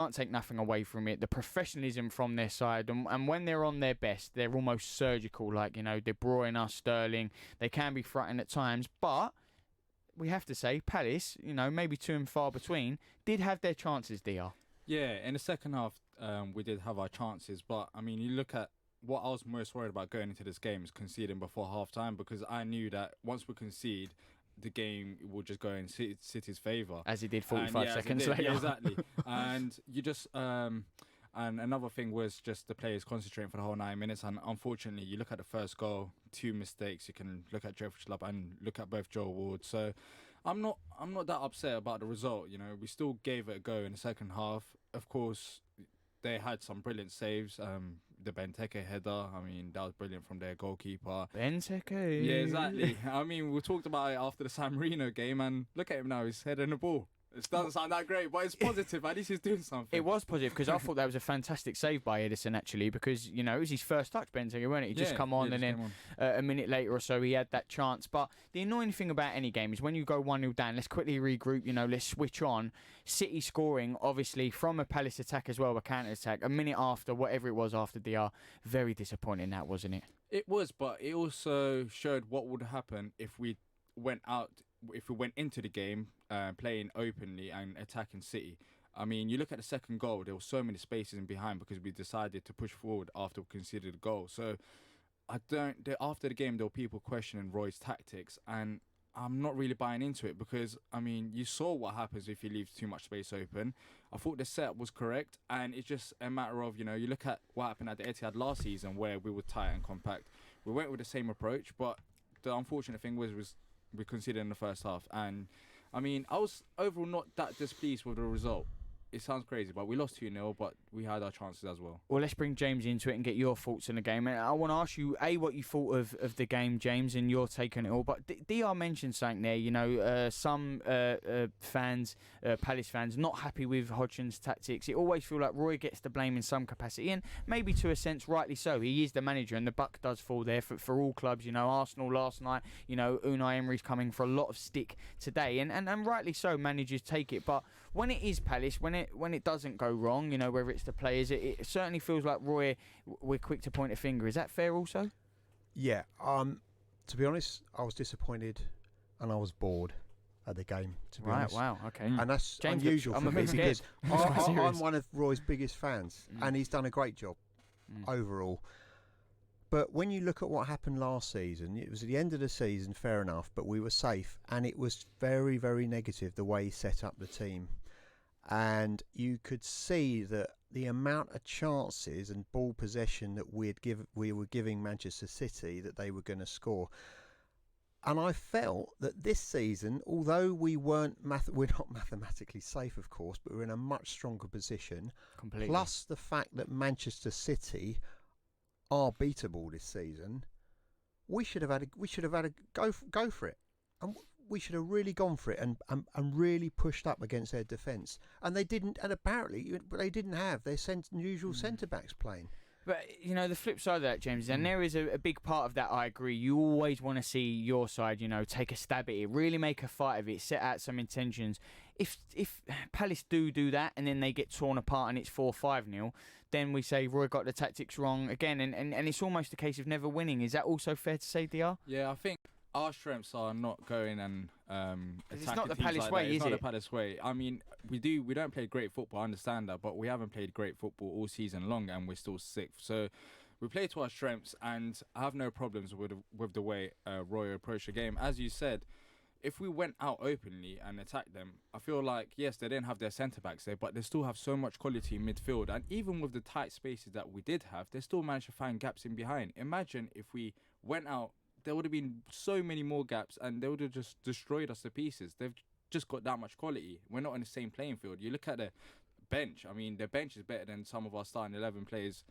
can't take nothing away from it. The professionalism from their side, and when they're on their best, they're almost surgical. Like, De Bruyne, Sterling, they can be frightening at times, but we have to say, Palace, maybe too and far between, did have their chances, DR. Yeah, in the second half, we did have our chances, but I mean, you look at what I was most worried about going into this game is conceding before half time, because I knew that once we concede, the game will just go in City's favour. As it did 45 seconds later. Yeah, exactly. And you just... and another thing was just the players concentrating for the whole 9 minutes. And unfortunately, you look at the first goal, 2 mistakes. You can look at Jeffrey Schlupp and look at both Joe Ward. So I'm not that upset about the result. We still gave it a go in the second half. Of course, they had some brilliant saves. The Benteke header, I mean, that was brilliant from their goalkeeper. Benteke. Yeah, exactly. I mean, we talked about it after the San Marino game, and look at him now, he's heading the ball. It doesn't sound that great, but it's positive. At least he's doing something. It was positive, because I thought that was a fantastic save by Edison, actually, because, it was his first touch, Benteke, wasn't it? He just come on, and then a minute later or so, he had that chance. But the annoying thing about any game is when you go 1-0 down, let's quickly regroup, let's switch on. City scoring, obviously, from a Palace attack as well, a counter-attack, a minute after, whatever it was after DR. Very disappointing, that, wasn't it? It was, but it also showed what would happen if we went into the game playing openly and attacking City. I mean, you look at the second goal, there were so many spaces in behind because we decided to push forward after we conceded a goal. So after the game, there were people questioning Roy's tactics, and I'm not really buying into it because, I mean, you saw what happens if you leave too much space open. I thought the setup was correct, and it's just a matter of, you look at what happened at the Etihad last season where we were tight and compact. We went with the same approach, but the unfortunate thing was we conceded in the first half. And I mean, I was overall not that displeased with the result. It sounds crazy, but we lost 2-0, but we had our chances as well. Well, let's bring James into it and get your thoughts on the game. And I want to ask you, what you thought of the game, James, and your take on it all. But DR mentioned something there, some fans, Palace fans, not happy with Hodgson's tactics. It always feels like Roy gets the blame in some capacity, and maybe to a sense, rightly so. He is the manager, and the buck does fall there for all clubs. Arsenal last night, Unai Emery's coming for a lot of stick today, and rightly so, managers take it. But when it is Palace, when it doesn't go wrong, whether it's the players, it certainly feels like Roy, we're quick to point a finger. Is that fair also? Yeah. To be honest, I was disappointed and I was bored at the game, to be honest. Wow, okay. And that's James, unusual for me because I'm one of Roy's biggest fans, and he's done a great job overall. But when you look at what happened last season, it was at the end of the season, fair enough, but we were safe, and it was very, very negative the way he set up the team. And you could see that the amount of chances and ball possession that we were giving Manchester City that they were going to score. And I felt that this season, although we're not mathematically safe, of course, but we're in a much stronger position. Completely. Plus the fact that Manchester City are beatable this season, we should have had a go for it. And we should have really gone for it and really pushed up against their defence. And they didn't, and apparently they didn't have their usual centre-backs playing. But, the flip side of that, James, and there is a big part of that, I agree. You always want to see your side, take a stab at it, really make a fight of it, set out some intentions. If Palace do that and then they get torn apart and it's 4-5-0, then we say Roy got the tactics wrong again. And it's almost a case of never winning. Is that also fair to say, DR? Yeah, I think our strengths are not going and attacking. It's not the teams Palace like way, that. is It's not it? the Palace way. I mean, we don't play great football, I understand that, but we haven't played great football all season long and we're still sixth. So we play to our strengths, and I have no problems with the way Roy approached the game. As you said, if we went out openly and attacked them, I feel like, yes, they didn't have their centre-backs there, but they still have so much quality in midfield. And even with the tight spaces that we did have, they still managed to find gaps in behind. Imagine if we went out, there would have been so many more gaps and they would have just destroyed us to pieces. They've just got that much quality. We're not on the same playing field. You look at the bench. I mean, their bench is better than some of our starting 11 players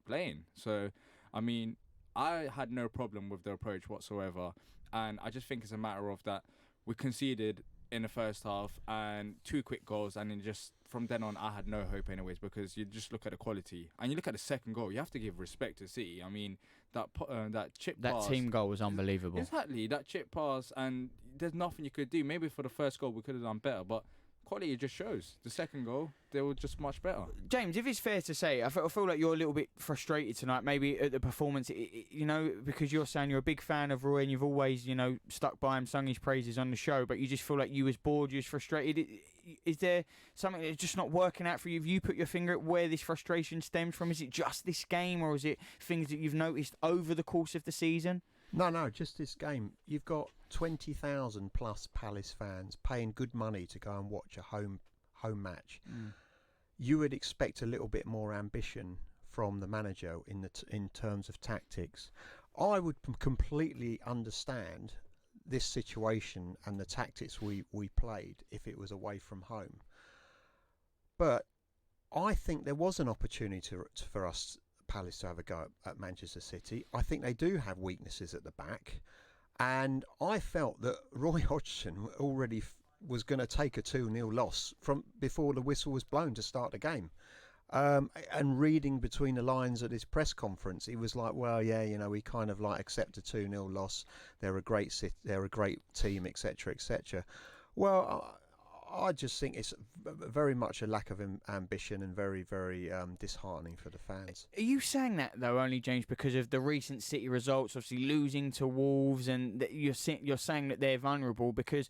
playing. So, I mean, I had no problem with the approach whatsoever. And I just think it's a matter of that we conceded in the first half and 2 quick goals, and then just from then on I had no hope anyways, because you just look at the quality and you look at the second goal, you have to give respect to City. I mean, that chip pass, That team goal was unbelievable. Exactly, that chip pass, and there's nothing you could do. Maybe for the first goal we could have done better, but quality just shows. The second goal, they were just much better. James, if it's fair to say, I feel like you're a little bit frustrated tonight, maybe at the performance, because you're saying you're a big fan of Roy and you've always, stuck by him, sung his praises on the show, but you just feel like you was bored, you was frustrated. Is there something that's just not working out for you? Have you put your finger at where this frustration stems from? Is it just this game, or is it things that you've noticed over the course of the season? No, just this game. You've got 20,000 plus Palace fans paying good money to go and watch a home match. You would expect a little bit more ambition from the manager in terms of tactics. I would completely understand this situation and the tactics we played if it was away from home. But I think there was an opportunity for us, Palace, to have a go at Manchester City. I think they do have weaknesses at the back, and I felt that Roy Hodgson already was going to take a 2-0 loss from before the whistle was blown to start the game. And reading between the lines at his press conference, he was like, "Well, yeah, we kind of like accept a 2-0 loss. They're a great team, etc., etc." Well, I just think it's very much a lack of ambition and very, very disheartening for the fans. Are you saying that, though, only, James, because of the recent City results, obviously losing to Wolves, and that you're saying that they're vulnerable because,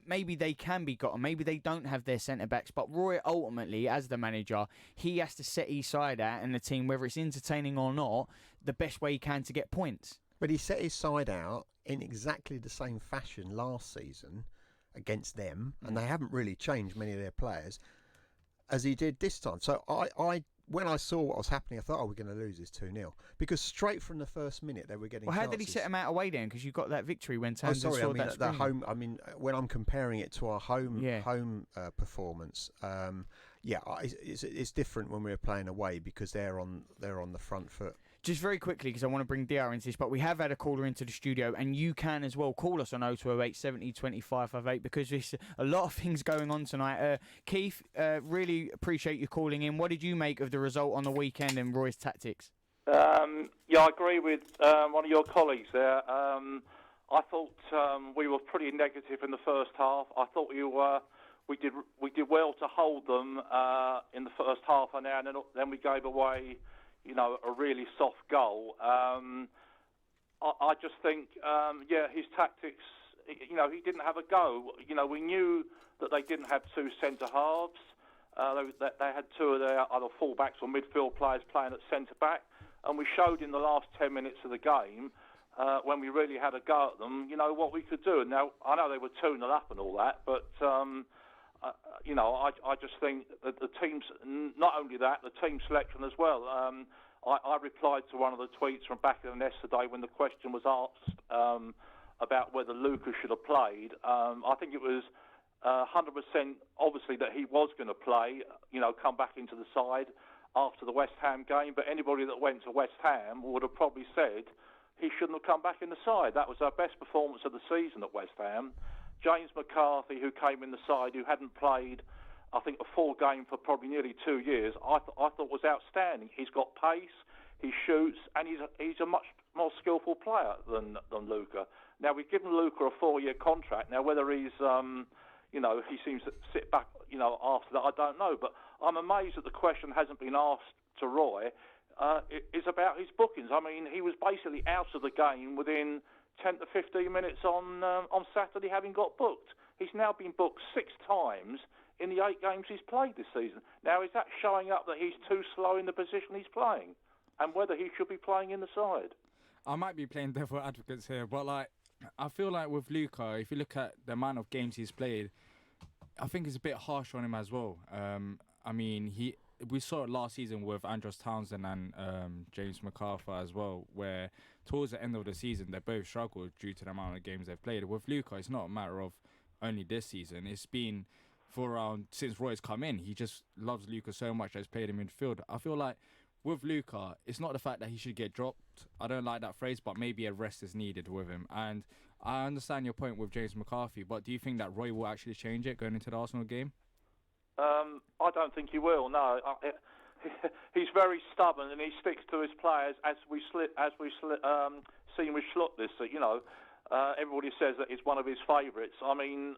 maybe they can be gotten, maybe they don't have their centre-backs, but Roy, ultimately, as the manager, he has to set his side out and the team, whether it's entertaining or not, the best way he can to get points. But he set his side out in exactly the same fashion last season against them, and they haven't really changed many of their players, as he did this time. So I when I saw what was happening, I thought, we're going to lose this 2-0. Because straight from the first minute, they were getting chances. How did he set them out away then? Because you got that victory when Townsend scored that the home. I mean, when I'm comparing it to our home performance, it's different when we were playing away because they're on the front foot. Just very quickly, because I want to bring DR into this, but we have had a caller into the studio, and you can as well call us on 0208 70 25 58 because there's a lot of things going on tonight. Keith, really appreciate you calling in. What did you make of the result on the weekend and Roy's tactics? I agree with one of your colleagues there. I thought we were pretty negative in the first half. I thought we did well to hold them in the first half an hour, and then we gave away a really soft goal. I just think, his tactics, he didn't have a go. We knew that they didn't have two centre-halves. They had two of their other full-backs or midfield players playing at centre-back. And we showed in the last 10 minutes of the game, when we really had a go at them, what we could do. Now, I know they were 2-0 up and all that, but I just think that the teams, not only that, the team selection as well. I replied to one of the tweets from back in yesterday when the question was asked about whether Luka should have played. I think it was 100% obviously that he was going to play, come back into the side after the West Ham game. But anybody that went to West Ham would have probably said he shouldn't have come back in the side. That was our best performance of the season at West Ham. James McCarthy, who came in the side, who hadn't played, I think, a full game for probably nearly 2 years, I thought was outstanding. He's got pace, he shoots, and he's a much more skillful player than Luka. Now, we've given Luka a 4-year contract. Now, whether he's, he seems to sit back, after that, I don't know. But I'm amazed that the question hasn't been asked to Roy. Is about his bookings. I mean, he was basically out of the game within 10 to 15 minutes on Saturday, having got booked. He's now been booked 6 times in the 8 games he's played this season. Now, is that showing up that he's too slow in the position he's playing, and whether he should be playing in the side? I might be playing devil advocates here, but I feel like with Luka, if you look at the amount of games he's played, I think it's a bit harsh on him as well. We saw it last season with Andros Townsend and James McCarthy as well, where towards the end of the season they both struggled due to the amount of games they've played. With Luka, it's not a matter of only this season. It's been for around since Roy's come in. He just loves Luka so much that he's played in midfield. I feel like with Luka, it's not the fact that he should get dropped. I don't like that phrase, but maybe a rest is needed with him. And I understand your point with James McCarthy, but do you think that Roy will actually change it going into the Arsenal game? I don't think he will. No, he's very stubborn and he sticks to his players, as we seen with Schlupp this. Everybody says that he's one of his favourites. I mean,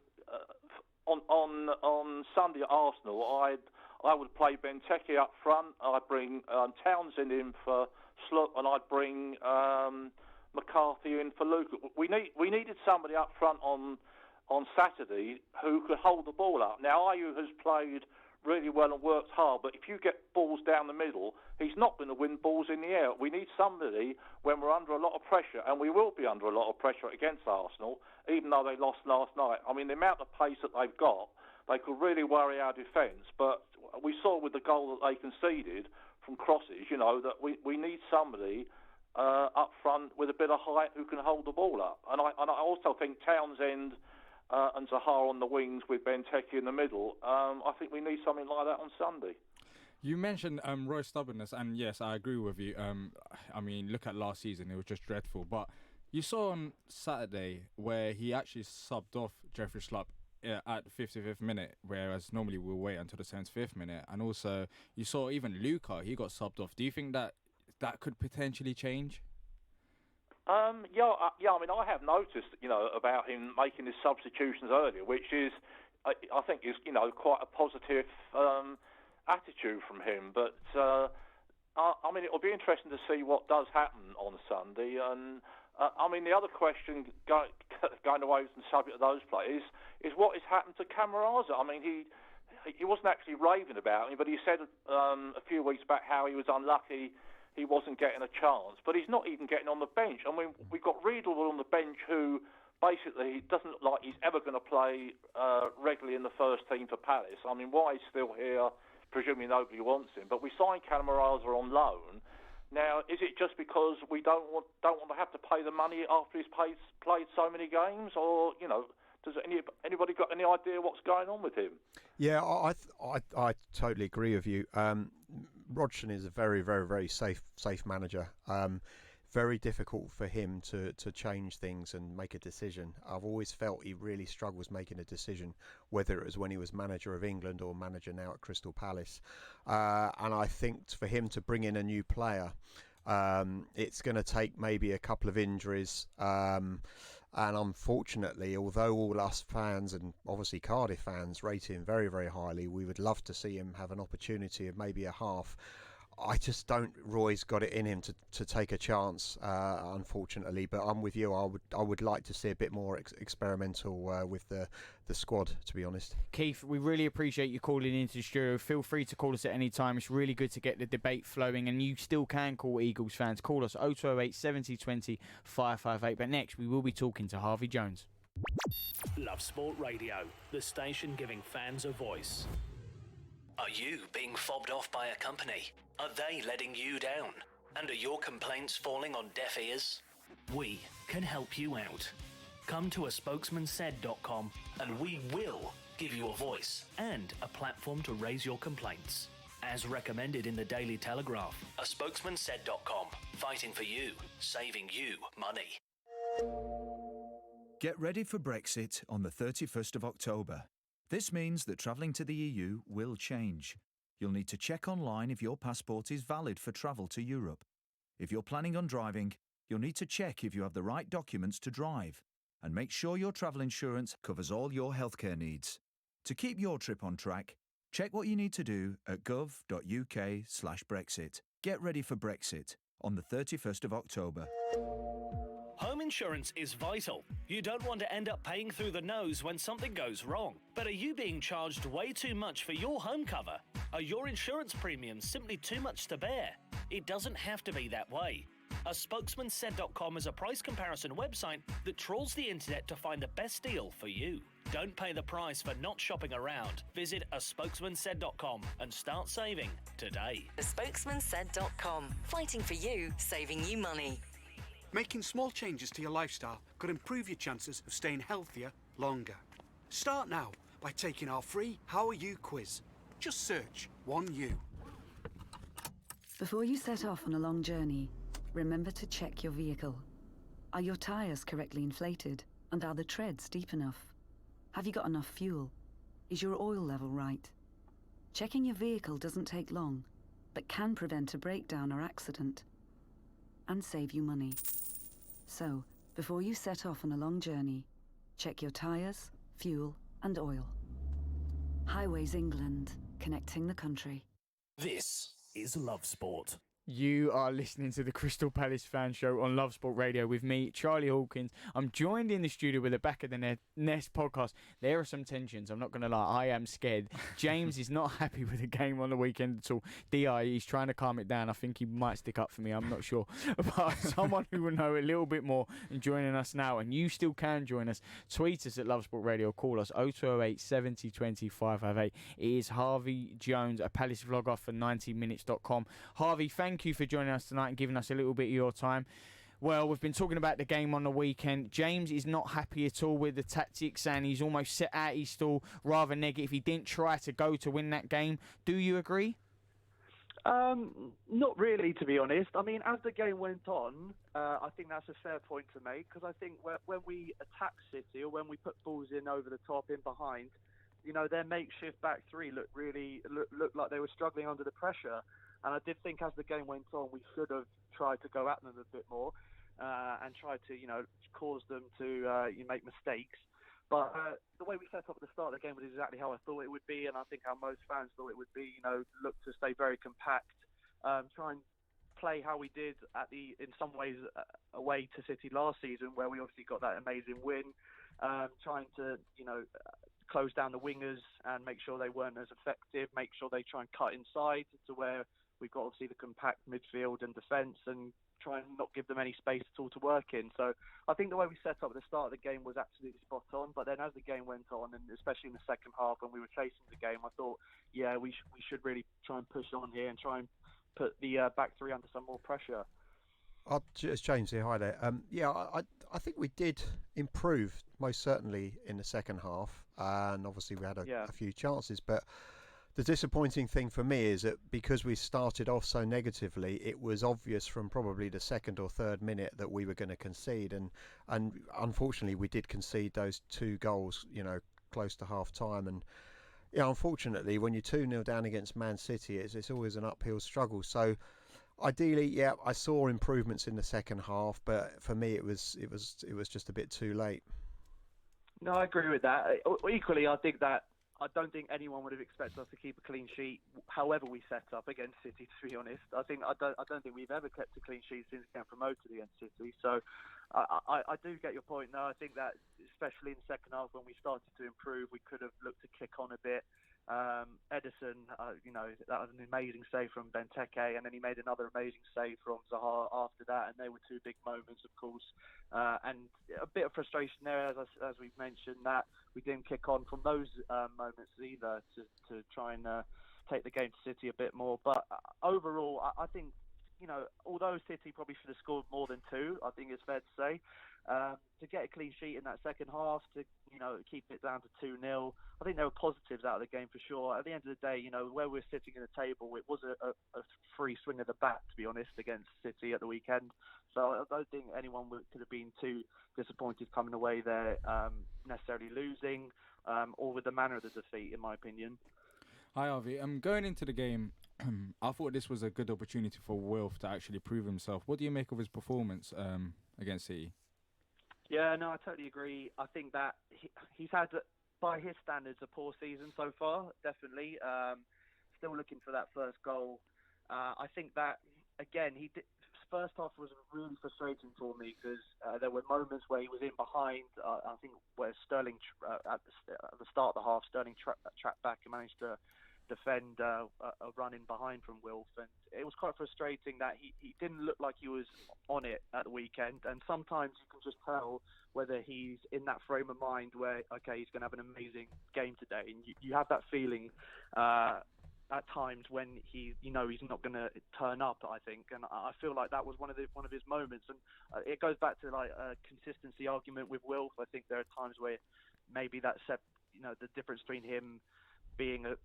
on Sunday at Arsenal, I would play Benteke up front. I'd bring Townsend in for Sloot, and I'd bring McCarthy in for Luke. We needed somebody up front on Saturday who could hold the ball up. Now, Ayew has played really well and worked hard, but if you get balls down the middle, he's not going to win balls in the air. We need somebody when we're under a lot of pressure, and we will be under a lot of pressure against Arsenal, even though they lost last night. I mean, the amount of pace that they've got, they could really worry our defence, but we saw with the goal that they conceded from crosses, that we need somebody up front with a bit of height who can hold the ball up. And I also think Townsend and Zaha on the wings with Benteke in the middle, I think we need something like that on Sunday. You mentioned Roy's stubbornness, and yes, I agree with you. I mean, look at last season, it was just dreadful. But you saw on Saturday where he actually subbed off Jeffrey Schlupp at the 55th minute, whereas normally we'll wait until the 75th minute. And also, you saw even Luka, he got subbed off. Do you think that could potentially change? Yeah. I mean, I have noticed, about him making his substitutions earlier, which is, I think, is quite a positive attitude from him. But I mean, it'll be interesting to see what does happen on Sunday. And I mean, the other question going away from the subject of those players is what has happened to Camarasa. I mean, he wasn't actually raving about him, but he said a few weeks back how he was unlucky. He wasn't getting a chance, but he's not even getting on the bench. I mean, we've got Riedel on the bench who basically doesn't look like he's ever going to play regularly in the first team for Palace. I mean, why he's still here, presumably nobody wants him. But we signed Camarasa on loan. Now, is it just because we don't want to have to pay the money after he's played so many games, or does anybody got any idea what's going on with him? Yeah, I totally agree with you. Rodgson is a very, very, very safe manager. Very difficult for him to change things and make a decision. I've always felt he really struggles making a decision, whether it was when he was manager of England or manager now at Crystal Palace. And I think for him to bring in a new player, it's going to take maybe a couple of injuries. And unfortunately, although all us fans and obviously Cardiff fans rate him very, very highly, we would love to see him have an opportunity of maybe a half. I just don't. Roy's got it in him to take a chance, unfortunately. But I'm with you. I would like to see a bit more experimental with the squad, to be honest. Keith, we really appreciate you calling into the studio. Feel free to call us at any time. It's really good to get the debate flowing, and you still can call Eagles fans. Call us 0208 70 20 558. But next, we will be talking to Harvey Jones. Love Sport Radio, the station giving fans a voice. Are you being fobbed off by a company? Are they letting you down? And are your complaints falling on deaf ears? We can help you out. Come to aspokesmansaid.com and we will give you a voice and a platform to raise your complaints. As recommended in the Daily Telegraph. Aspokesmansaid.com. Fighting for you. Saving you money. Get ready for Brexit on the 31st of October. This means that travelling to the EU will change. You'll need to check online if your passport is valid for travel to Europe. If you're planning on driving, you'll need to check if you have the right documents to drive. And make sure your travel insurance covers all your healthcare needs. To keep your trip on track, check what you need to do at gov.uk/Brexit. Get ready for Brexit on the 31st of October. Home insurance is vital. You don't want to end up paying through the nose when something goes wrong. But are you being charged way too much for your home cover? Are your insurance premiums simply too much to bear? It doesn't have to be that way. Aspokesmansaid.com is a price comparison website that trawls the internet to find the best deal for you. Don't pay the price for not shopping around. Visit aspokesmansaid.com and start saving today. Aspokesmansaid.com. Fighting for you, saving you money. Making small changes to your lifestyle could improve your chances of staying healthier longer. Start now by taking our free How Are You quiz. Just search 1U. Before you set off on a long journey, remember to check your vehicle. Are your tyres correctly inflated? And are the treads deep enough? Have you got enough fuel? Is your oil level right? Checking your vehicle doesn't take long, but can prevent a breakdown or accident. And save you money. So, before you set off on a long journey, check your tyres, fuel and oil. Highways England, connecting the country. This is Love Sport. You are listening to the Crystal Palace Fan Show on Love Sport Radio with me, Charlie Hawkins. I'm joined in the studio with the Back of the Nest podcast. There are some tensions, I'm not going to lie. I am scared. James is not happy with the game on the weekend at all. D.I., he's trying to calm it down. I think he might stick up for me. I'm not sure. But someone who will know a little bit more and joining us now, and you still can join us, tweet us at Love Sport Radio, call us 0208 70 20 558. It is Harvey Jones, a Palace vlogger for 90minutes.com. Harvey, thank you for joining us tonight and giving us a little bit of your time. Well, we've been talking about the game on the weekend. James is not happy at all with the tactics and he's almost set out his stall rather negative. He didn't try to go to win that game. Do you agree? Not really, to be honest. I mean, as the game went on, I think that's a fair point to make, because I think when we attack City or when we put balls in over the top, in behind, you know, their makeshift back three looked like they were struggling under the pressure. And I did think as the game went on, we should have tried to go at them a bit more and try to, you know, cause them to make mistakes. But the way we set up at the start of the game was exactly how I thought it would be, and I think how most fans thought it would be. You know, look to stay very compact, try and play how we did in some ways away to City last season, where we obviously got that amazing win. Trying to, you know, close down the wingers and make sure they weren't as effective, make sure they try and cut inside to where we've got obviously the compact midfield and defence, and try and not give them any space at all to work in. So I think the way we set up at the start of the game was absolutely spot on. But then as the game went on, and especially in the second half when we were chasing the game, I thought, yeah, we should really try and push on here and try and put the back three under some more pressure. It's James here. Hi there. I think we did improve most certainly in the second half, and obviously we had a few chances, but the disappointing thing for me is that because we started off so negatively, it was obvious from probably the second or third minute that we were going to concede, and unfortunately we did concede those 2 goals, you know, close to half time. And yeah, unfortunately when you're 2-0 down against Man City, it's always an uphill struggle. So ideally, yeah, I saw improvements in the second half, but for me it was just a bit too late. No, I agree with that. Equally, I don't think anyone would have expected us to keep a clean sheet, however we set up against City. To be honest, I don't think we've ever kept a clean sheet since we got promoted against City. So I do get your point. No, I think that especially in the second half when we started to improve, we could have looked to kick on a bit. Edison, you know, that was an amazing save from Benteke, and then he made another amazing save from Zaha after that, and they were 2 big moments, of course. And a bit of frustration there, as we've mentioned, that we didn't kick on from those moments either to try and take the game to City a bit more. But overall, I think, you know, although City probably should have scored more than 2, I think it's fair to say, to get a clean sheet in that second half, to, you know, keep it down to 2-0, I think there were positives out of the game for sure. At the end of the day, you know, where we're sitting at the table, it was a free swing of the bat, to be honest, against City at the weekend. So I don't think anyone could have been too disappointed coming away there, necessarily losing, or with the manner of the defeat, in my opinion. Hi, Harvey. Going into the game, I thought this was a good opportunity for Wilf to actually prove himself. What do you make of his performance against City? Yeah, no, I totally agree. I think that he's had, by his standards, a poor season so far, definitely. Still looking for that first goal. I think that, again, first half was really frustrating for me because there were moments where he was in behind. I think where Sterling, at the start of the half, Sterling tracked back and managed to defend a run in behind from Wilf, and it was quite frustrating that he didn't look like he was on it at the weekend. And sometimes you can just tell whether he's in that frame of mind where, okay, he's going to have an amazing game today, and you have that feeling at times when he's not going to turn up, I think. And I feel like that was one of his moments, and it goes back to like a consistency argument with Wilf. I think there are times where maybe that's the difference between him being a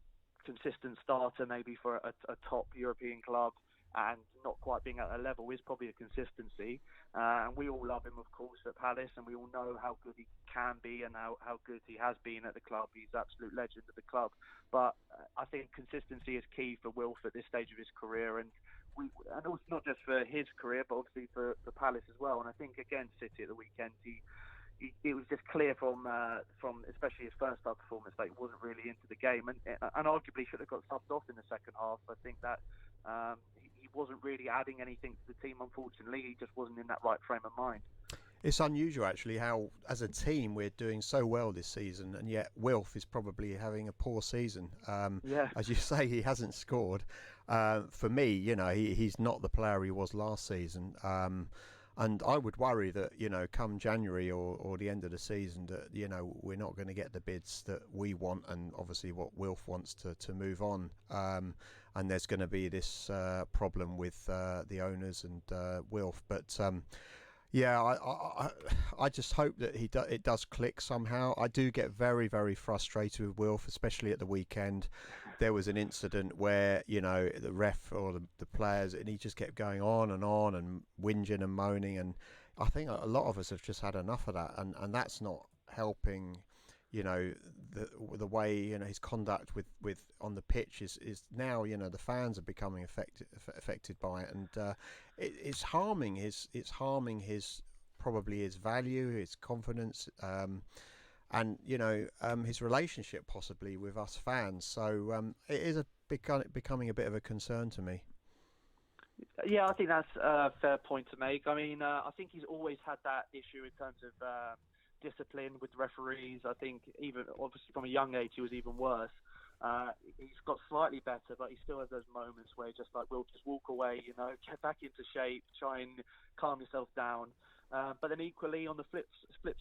consistent starter maybe for a top European club and not quite being at a level is probably a consistency. And we all love him, of course, at Palace, and we all know how good he can be and how good he has been at the club. He's an absolute legend at the club. But I think consistency is key for Wilf at this stage of his career, and also not just for his career, but obviously for Palace as well. And I think against City at the weekend, he it was just clear from especially his first half performance that he wasn't really into the game, and arguably should have got subbed off in the second half. I think that he wasn't really adding anything to the team. Unfortunately, he just wasn't in that right frame of mind. It's unusual, actually, how as a team we're doing so well this season, and yet Wilf is probably having a poor season. As you say, he hasn't scored. For me, he's not the player he was last season. And I would worry that, come January or the end of the season, that, we're not going to get the bids that we want, and obviously what Wilf wants to move on. And there's going to be this problem with the owners and Wilf. But I just hope that it does click somehow. I do get very, very frustrated with Wilf, especially at the weekend. There was an incident where, the ref or the players, and he just kept going on and whinging and moaning. And I think a lot of us have just had enough of that. And that's not helping, the way, his conduct with on the pitch is now, the fans are becoming affected by it. And it's harming his probably his value, his confidence, and his relationship possibly with us fans. So it is becoming a bit of a concern to me. Yeah, I think that's a fair point to make. I mean, I think he's always had that issue in terms of discipline with referees. I think even obviously from a young age he was even worse. He's got slightly better, but he still has those moments where he just will just walk away, get back into shape, try and calm yourself down. But then equally, on the flip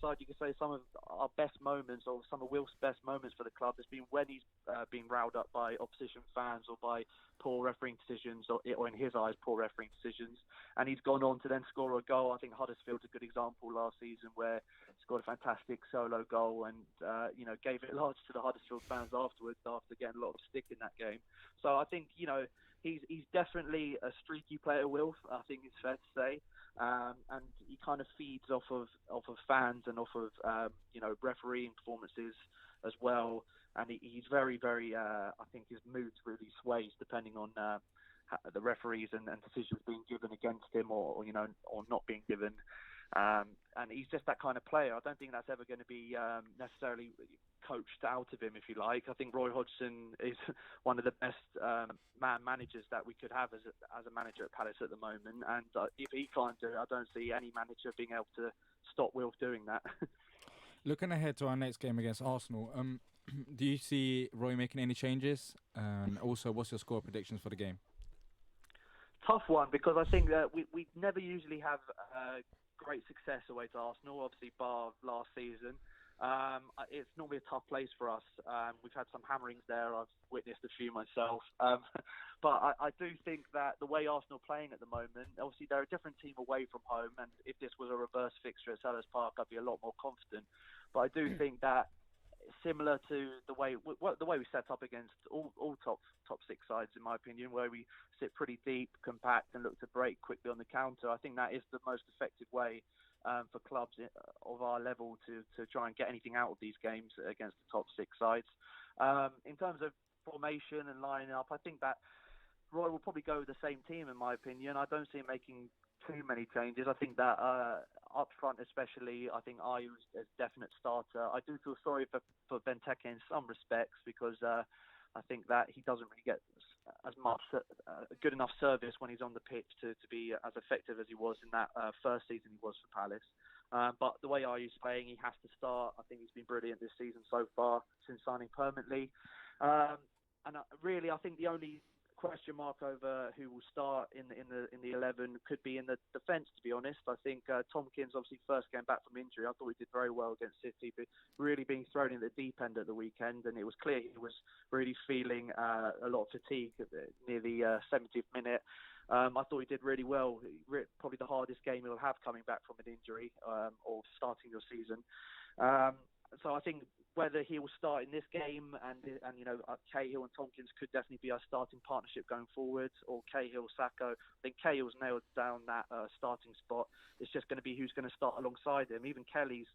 side, you could say some of our best moments, or some of Wilf's best moments for the club, has been when he's been riled up by opposition fans or by poor refereeing decisions, or in his eyes, poor refereeing decisions. And he's gone on to then score a goal. I think Huddersfield's a good example last season, where he scored a fantastic solo goal and gave it large to the Huddersfield fans afterwards, after getting a lot of stick in that game. So I think he's definitely a streaky player, Wilf. I think it's fair to say. And he kind of feeds off of fans and off of refereeing performances as well. And he's very, very. I think his mood really sways depending on the referees and decisions being given against him or not being given. And he's just that kind of player. I don't think that's ever going to be necessarily coached out of him, if you like. I think Roy Hodgson is one of the best man managers that we could have as a manager at Palace at the moment. And if he can't do it, I don't see any manager being able to stop Wilf doing that. Looking ahead to our next game against Arsenal, do you see Roy making any changes? And also, what's your score predictions for the game? Tough one, because I think that we never usually have great success away to Arsenal, obviously bar last season. It's normally a tough place for us. We've had some hammerings there. I've witnessed a few myself. But I do think that the way Arsenal are playing at the moment, obviously they're a different team away from home, and if this was a reverse fixture at Selhurst Park, I'd be a lot more confident. But I do think that similar to the way we set up against all top six sides, in my opinion, where we sit pretty deep, compact, and look to break quickly on the counter. I think that is the most effective way for clubs of our level to try and get anything out of these games against the top six sides. In terms of formation and lining up, I think that Roy will probably go with the same team, in my opinion. I don't see him making too many changes. I think that up front especially, I think Ayew is a definite starter. I do feel sorry for Benteke in some respects, because I think that he doesn't really get as much good enough service when he's on the pitch to be as effective as he was in that first season he was for Palace. But the way Ayew's playing, he has to start. I think he's been brilliant this season so far since signing permanently. And really, I think the only question mark over who will start in the 11 could be in the defence, to be honest. I think Tompkins obviously first came back from injury. I thought he did very well against City, but really being thrown in the deep end at the weekend, and it was clear he was really feeling a lot of fatigue near the 70th minute. I thought he did really well. Probably the hardest game he'll have coming back from an injury or starting your season. So I think whether he will start in this game and Cahill and Tompkins could definitely be our starting partnership going forward, or Cahill, Sacco. I think Cahill's nailed down that starting spot. It's just going to be who's going to start alongside him. Even Kelly's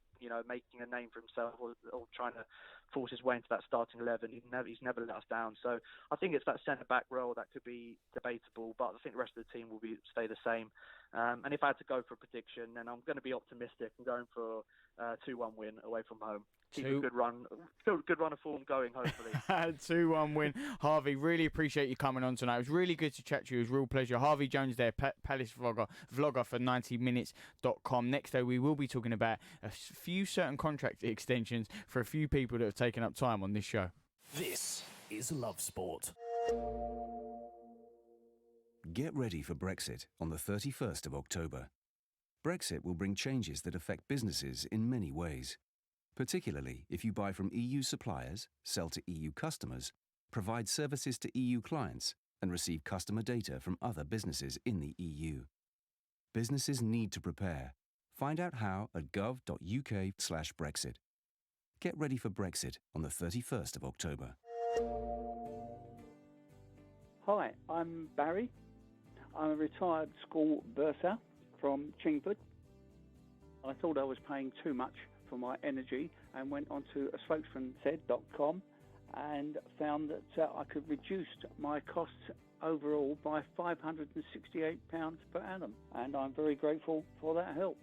making a name for himself or trying to force his way into that starting 11. He's never let us down. So I think it's that centre-back role that could be debatable, but I think the rest of the team will stay the same. And if I had to go for a prediction, then I'm going to be optimistic and going for a 2-1 win away from home. Keep a good run of form going, hopefully. 2-1 win. Harvey, really appreciate you coming on tonight. It was really good to chat to you. It was a real pleasure. Harvey Jones there, Palace vlogger for 90minutes.com. Next day, we will be talking about a few certain contract extensions for a few people that have taken up time on this show. This is Love Sport. Get ready for Brexit on the 31st of October. Brexit will bring changes that affect businesses in many ways, particularly if you buy from EU suppliers, sell to EU customers, provide services to EU clients, and receive customer data from other businesses in the EU. Businesses need to prepare. Find out how at gov.uk/Brexit. Get ready for Brexit on the 31st of October. Hi, I'm Barry. I'm a retired school bursar from Chingford. I thought I was paying too much for my energy and went onto a spokesmansaid.com and found that I could reduce my costs overall by £568 per annum, and I'm very grateful for that help.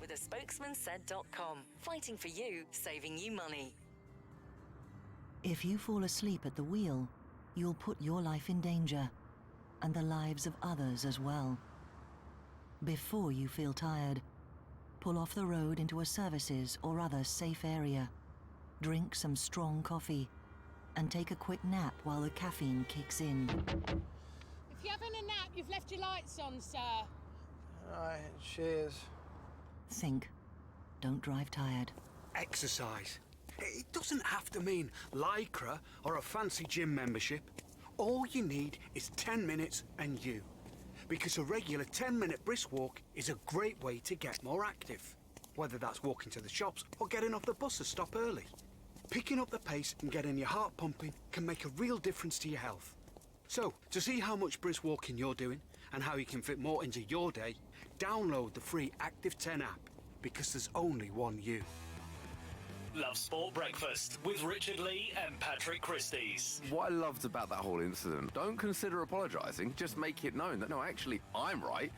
With a spokesmansaid.com, fighting for you, saving you money. If you fall asleep at the wheel, you'll put your life in danger, and the lives of others as well. Before you feel tired, pull off the road into a services or other safe area. Drink some strong coffee, and take a quick nap while the caffeine kicks in. If you're having a nap, you've left your lights on, sir. Right, cheers. Think. Don't drive tired. Exercise. It doesn't have to mean Lycra or a fancy gym membership. All you need is 10 minutes and you. Because a regular 10-minute brisk walk is a great way to get more active. Whether that's walking to the shops or getting off the bus to stop early. Picking up the pace and getting your heart pumping can make a real difference to your health. So, to see how much brisk walking you're doing and how you can fit more into your day, download the free Active 10 app, because there's only one you. Love Sport Breakfast with Richard Lee and Patrick Christys. What I loved about that whole incident, don't consider apologising, just make it known that, no, actually, I'm right.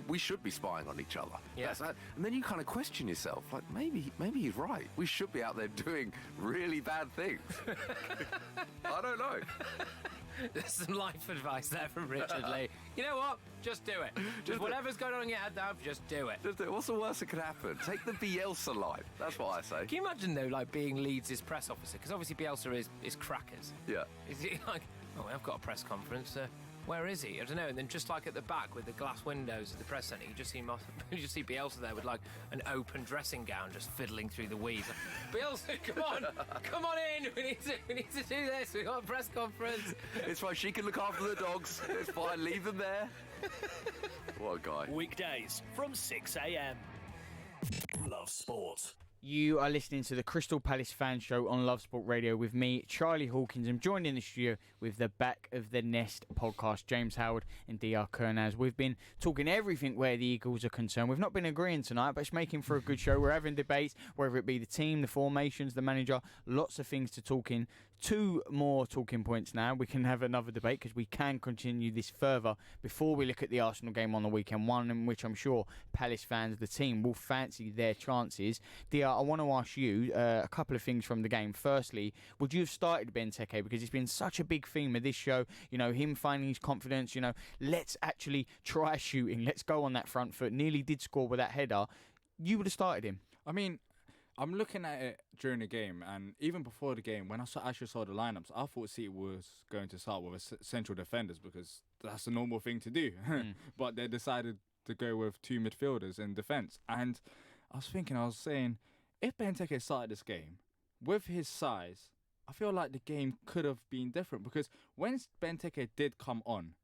We should be spying on each other. Yeah. And then you kind of question yourself, like, maybe he's right. We should be out there doing really bad things. I don't know. There's some life advice there from Richard Lee. You know what? Just do it. Just whatever's going on in your head now, just do it. Just do it. What's the worst that could happen? Take the Bielsa line. That's what I say. Can you imagine, though, like being Leeds' press officer? Because obviously Bielsa is crackers. Yeah. Is he like, oh, I've got a press conference. Where is he? I don't know. And then just like at the back with the glass windows of the press centre, you just see Bielsa there with like an open dressing gown just fiddling through the weeds. Like, Bielsa, come on in. We need to do this. We've got a press conference. It's fine. She can look after the dogs. It's fine. Leave them there. What a guy. Weekdays from 6 a.m. Love Sport. You are listening to the Crystal Palace Fan Show on Love Sport Radio with me, Charlie Hawkins. I'm joined in the studio with the Back of the Nest podcast, James Howard and DR Kernaz. We've been talking everything where the Eagles are concerned. We've not been agreeing tonight, but it's making for a good show. We're having debates, whether it be the team, the formations, the manager, lots of things to talk in. 2 more talking points now. We can have another debate because we can continue this further before we look at the Arsenal game on the weekend, one in which I'm sure Palace fans, the team, will fancy their chances. DR, I want to ask you a couple of things from the game. Firstly, would you have started Benteke? Because it's been such a big theme of this show, him finding his confidence, let's actually try shooting, let's go on that front foot. Nearly did score with that header. You would have started him. I mean, I'm looking at it during the game, and even before the game, when I actually saw the lineups, I thought City was going to start with central defenders because that's the normal thing to do. But they decided to go with 2 midfielders in defence. And I was saying, if Benteke started this game, with his size, I feel like the game could have been different, because when Benteke did come on,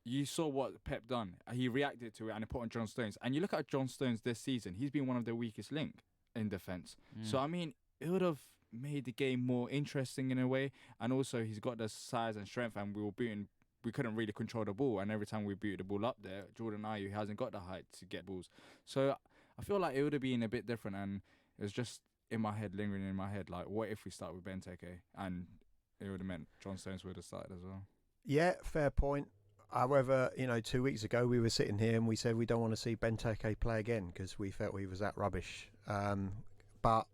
you saw what Pep done. He reacted to it and he put on John Stones. And you look at John Stones this season, he's been one of the weakest link in defence. So, I mean, it would have made the game more interesting in a way. And also, he's got the size and strength, and we couldn't really control the ball. And every time we beat the ball up there, Jordan Ayew hasn't got the height to get balls. So, I feel like it would have been a bit different, and it was just in my head, lingering in my head, like, what if we start with Benteke? And it would have meant John Stones would have started as well. Yeah, fair point. However, 2 weeks ago we were sitting here and we said we don't want to see Benteke play again because we felt he was that rubbish. But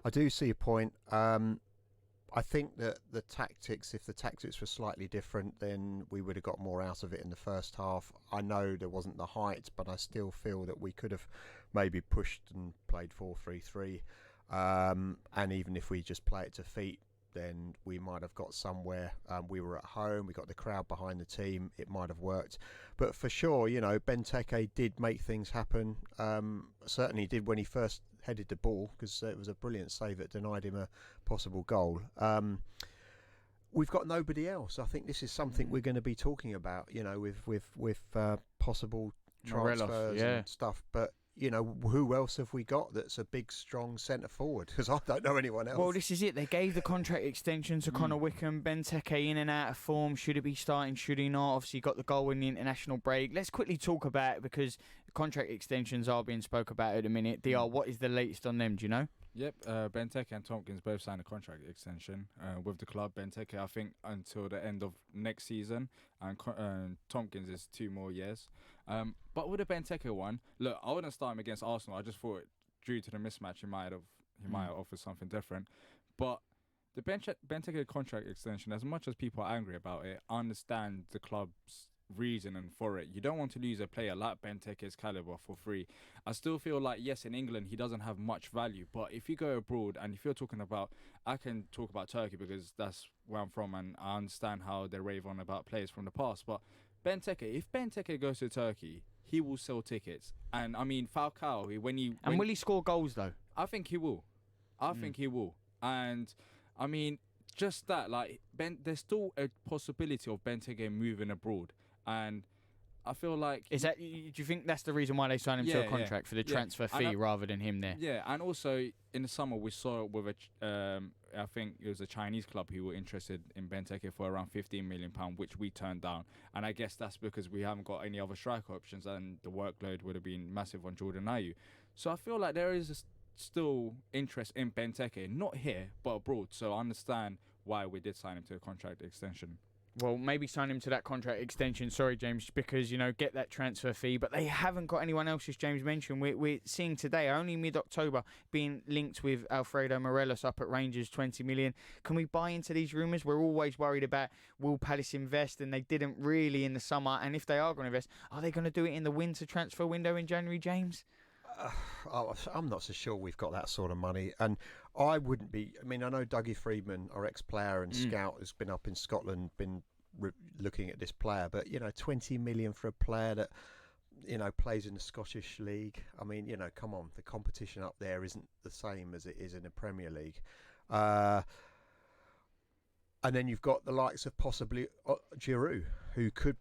I do see a point. I think that if the tactics were slightly different, then we would have got more out of it in the first half. I know there wasn't the height, but I still feel that we could have maybe pushed and played 4-3-3. And even if we just play it to feet, then we might have got somewhere. We were at home, we got the crowd behind the team, it might have worked. But for sure, Benteke did make things happen. Certainly did when he first headed the ball, because it was a brilliant save that denied him a possible goal. We've got nobody else. I think this is something we're going to be talking about, with possible transfers and stuff. But who else have we got that's a big, strong centre forward? Because I don't know anyone else. Well, this is it. They gave the contract extension to Connor Wickham. Benteke in and out of form. Should he be starting? Should he not? Obviously, got the goal in the international break. Let's quickly talk about it because contract extensions are being spoke about at the minute. DR, what is the latest on them? Do you know? Yep, Benteke and Tompkins both signed a contract extension with the club. Benteke, I think, until the end of next season, and Tompkins is 2 more years. But with the Benteke one, look, I wouldn't start him against Arsenal. I just thought, due to the mismatch, he might have offered something different. But the Benteke contract extension, as much as people are angry about it, I understand the club's reasoning for it. You don't want to lose a player like Benteke's caliber for free. I still feel like, yes, in England he doesn't have much value, but if you go abroad, and if you're talking about, I can talk about Turkey because that's where I'm from and I understand how they rave on about players from the past, but if Benteke goes to Turkey, he will sell tickets. And I mean, Falcao, will he score goals though? I think he will. Think he will. And I mean, just that, like, there's still a possibility of Benteke moving abroad. And I feel like... Do you think that's the reason why they signed him to a contract, for the transfer fee rather than him there? Yeah, and also in the summer we saw it with I think it was a Chinese club who were interested in Benteke for around £15 million, which we turned down. And I guess that's because we haven't got any other striker options and the workload would have been massive on Jordan Ayew. So I feel like there is still interest in Benteke, not here, but abroad. So I understand why we did sign him to a contract extension. Well, maybe sign him to that contract extension, sorry, James, because, get that transfer fee. But they haven't got anyone else, as James mentioned. We're seeing today, only mid-October, being linked with Alfredo Morelos up at Rangers, 20 million. Can we buy into these rumours? We're always worried about, will Palace invest? And they didn't really in the summer. And if they are going to invest, are they going to do it in the winter transfer window in January, James? I'm not so sure we've got that sort of money. And I wouldn't be... I mean, I know Dougie Freedman, our ex-player and scout, has been up in Scotland, been looking at this player. But, 20 million for a player that, plays in the Scottish League. I mean, come on. The competition up there isn't the same as it is in the Premier League. And then you've got the likes of possibly Giroud, who could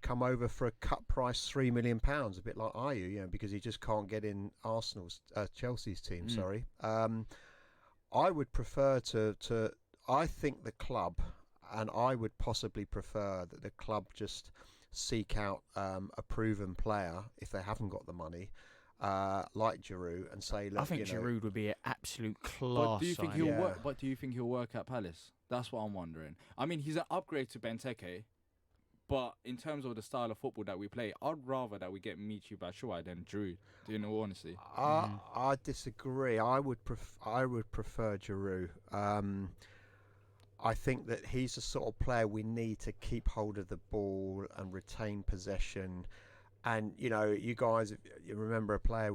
come over for a cut price £3 million, a bit like Ayew, because he just can't get in Chelsea's team. Sorry, I would prefer to. I think the club, and I would possibly prefer that the club just seek out a proven player if they haven't got the money. Like Giroud, and say, look, I think Giroud would be an absolute class. But do you think he'll work? But do you think he'll work at Palace? That's what I'm wondering. I mean, he's an upgrade to Benteke, but in terms of the style of football that we play, I'd rather that we get Michy Batshuayi than Giroud. In all honesty, I disagree. I would prefer Giroud. I think that he's the sort of player we need to keep hold of the ball and retain possession. And, you guys, you remember a player,